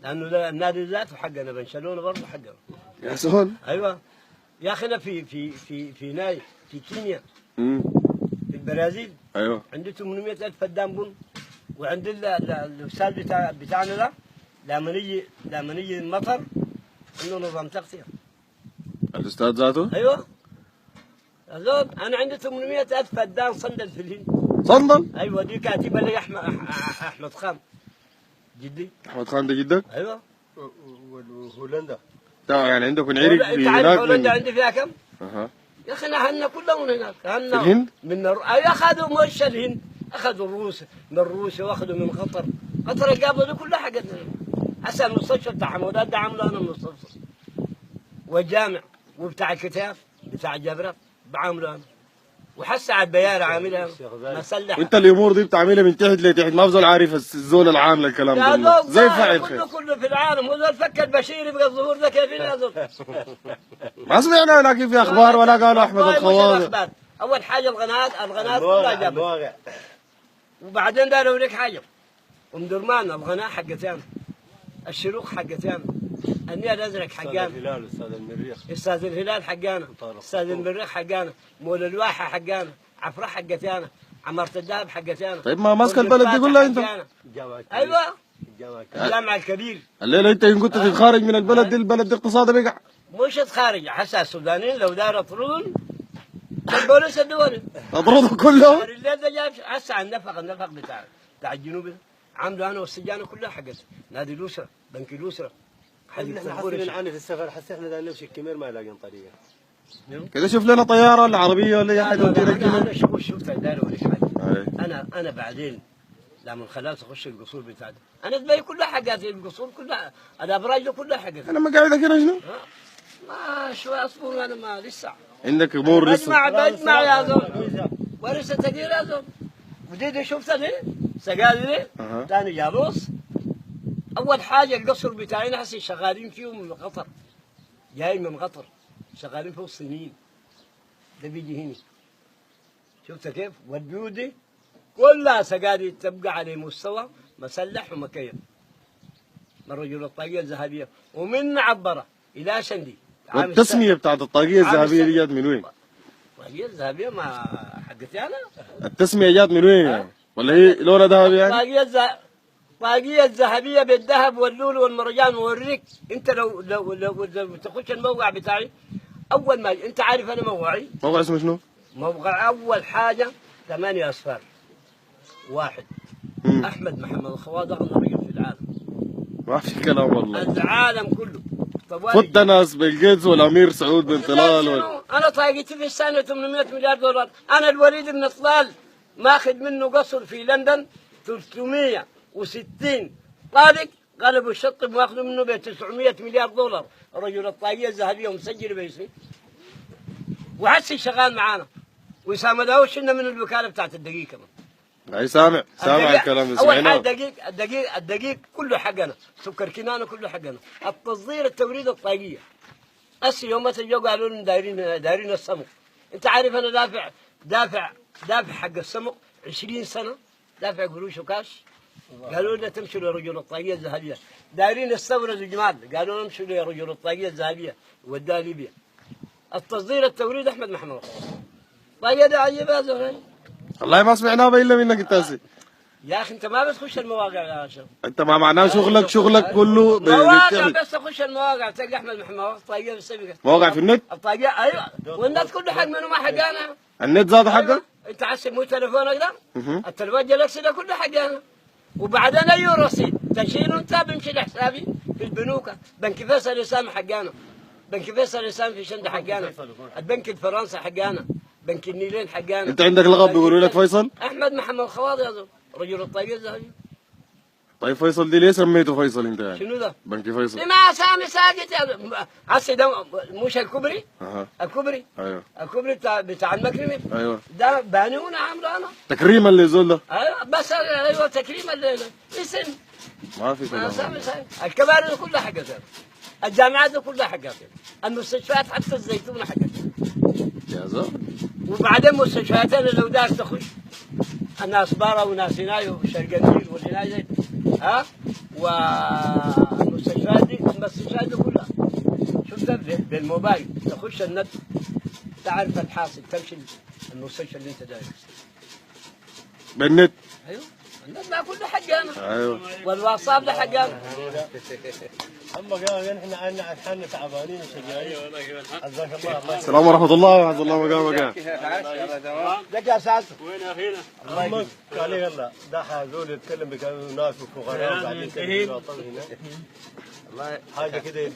لانه النادي ذاته حقنا، بنشلونه برضه حقنا. يا سهل. ايوه يا اخي، انا في ناي في كينيا، في البرازيل. ايوه عندي 800,000 فدان بن، وعند الاستاذ بتاعنا ده لما نيجي المطر عنده نظام تغطيه. الاستاذ ذاته؟ ايوه هذول انا عندي 800,000 فدان صندل في الهند. صندل؟ ايوه دي كاتبه لي احمد خان جدي. احمد خان ده جدك؟ ايوه. وهولندا يعني عندكم عرق في انت عارف هناك هولندا عندي فيها كم؟ اها يا اخي نحن كلهم هناك. في الهند؟ اخذوا مش الهند، اخذوا الروس من روسيا، واخذوا من قطر. قطر القابله دي كلها حقتنا. هسه المستشفى بتاع حمودات ده عامله انا المستشفى، والجامع وبتاع الكتاب بتاع جبرات بعامله انا، وحس على البيارة عاملها مسلح. وانت الامور دي بتعملها من تحت لتحت، ما بزول عارف الزول العام للكلام ده زي فاعل خير. كله في العالم، وذول فك البشير يبقى الظهور ده كيف ينزل؟ ما سمعنا لكن في اخبار ولا قالوا احمد الخواضر. اول حاجه القناه كلها جابت، وبعدين داروا لك حاجه ام درمان القناه حقتين، الشروق حقتين، النيل الازرق حقانا، الهلال استاذ المريخ، استاذ الهلال حقانا، استاذ المريخ حقانا، مول الواحه حقانا، عفره حقتنا، عماره الذهب حقتنا. طيب ما ماسك البلد دي كلها انت؟ ايوه الجامع الكبير. الليله انت ان كنت تتخارج من البلد دي، البلد دي اقتصادها بقع. مش تخارج، حتى السودانيين لو داروا يطردون البوليس الدولي اطردوا كلهم. الليل ده جاب هسه النفق بتاع الجنوب عامله انا والسجانه كلها حقت نادي الاسره، بنك الاسره. احنا حاسين نعاني في السفر، حسينا احنا نمشي الكمير ما لاقين طريقه. كده شوف لنا طياره ولا عربيه ولا اي حاجه ودينا انا الكمير. شفت الدار ولا حاجه. انا بعدين لما خلاص اخش القصور بتاعتي، انا دبي كلها حقات، القصور كلها، الابراج دي كلها حقات. انا ما قاعد كده شنو؟ ما شوي اصبر، انا ما لسه عندك امور لسه. بجمع يا زول، ولسه تقيل يا زول. ودي شفتها دي سقال دي ثاني جالوس. اول حاجه القصر بتاعي ناس شغالين فيه من قطر، جاي من قطر شغالين فيه الصينيين، ده بيجي هنا. شفت كيف؟ والبيوت دي كلها سقالي تبقى على مستوى مسلح ومكيف من رجل الطاقيه الذهبيه، ومن عبره الى شندي. والتسميه بتاعت الطاقيه الذهبيه دي جات من وين؟ الطاقيه الذهبيه ما حقتي انا. التسميه جات من وين يعني؟ ولا هي لونها ذهبي يعني؟ الطاقيه الذهبيه بالذهب واللؤلؤ والمرجان. ووريك انت لو تخش الموقع بتاعي، اول ما انت عارف انا موقعي. موقع اسمه شنو؟ موقع اول حاجه 8 اصفار. واحد احمد محمد الخواض اغنى رجل في العالم. ما في كلام والله. العالم كله فت ناس بالجيتس والامير سعود بن طلال انا طاقتي في السنه 800 مليار دولار. انا الوليد بن طلال ماخذ منه قصر في لندن 360 طالق، قلبوا الشطب واخذوا منه ب 900 مليار دولار. رجل الطاقيه الذهبيه ومسجل باسمي، وحسي شغال معانا. وسام داوود من الوكاله بتاعت الدقيق كمان. اي سامع الكلام ده اول حاجه الدقيق كله حقنا، سكر كنانه كله حقنا. التصدير التوريد الطاقيه. هسه يوم جو قالوا لنا دايرين السمك. انت عارف انا دافع حق السمك 20 سنه، دافع قروش وكاش. قالوا لنا تمشوا لرجل الطاقيه الذهبيه. دايرين يستوردوا جمال، قالوا لنا امشوا لرجل الطاقيه الذهبيه وداها ليبيا. التصدير التوريد احمد محمود. طاقيه ده عجيبه زهري. والله ما سمعناه الا منك انت هسه. يا اخي انت ما بتخش المواقع يا شيخ. انت ما معناه شغلك كله مواقع بس تخش المواقع تلقى احمد محمد طاقيه بالسبقه. مواقع في النت؟ الطاقيه ايوه، والنت كله حق منه ما حقانا. النت زاد حقك؟ انت حاسب مو تليفونك ده؟ التليفون جالكسي ده كله حقانا. وبعدين اي رصيد تشيله انت بيمشي لحسابي في البنوك. بنك فيصل الاسلام حقانا، بنك فيصل الاسلام في شنده حقانا، البنك الفرنسي حقانا، بنك النيلين حقانا. انت عندك لقب بيقولوا لك فيصل؟ احمد محمد الخواض يا زلمه، رجل الطاقيه الذهبيه. طيب فيصل دي ليه سميته فيصل انت يعني؟ شنو ده؟ بنك فيصل. لما اسامي ساقط يا هسه ده مش الكوبري؟ الكوبري؟ ايوه الكوبري بتاع المكرمه؟ ايوه ده بانونا عامله انا. تكريما للزول ده؟ ايوه بس ايوه تكريما اسم. ما في كلام. اسامي ساقط. الكباري كلها حقتها. الجامعات كلها حقتها. المستشفيات حتى الزيتونه حقتها. يا زلمه. وبعدين مستشفياتنا لو دار تخش الناس بارا وناس هناي وشرق النيل والهناي ها والمستشفيات دي كلها شفتها بالموبايل، تخش النت تعرف الحاصل، تمشي المستشفى اللي انت دايره بالنت. ايوه النت ده كله حقنا. ايوه والواتساب ده حقنا. اما قال احنا تعبانين وشجعانين. عزاك الله. السلام ورحمه الله ورحمه الله وبركاته. لك يا سعد وين اخينا؟ امك قال لي يلا ده هذول يتكلم بكلام ناس وفقراء وبعدين كده هنا حاجه كده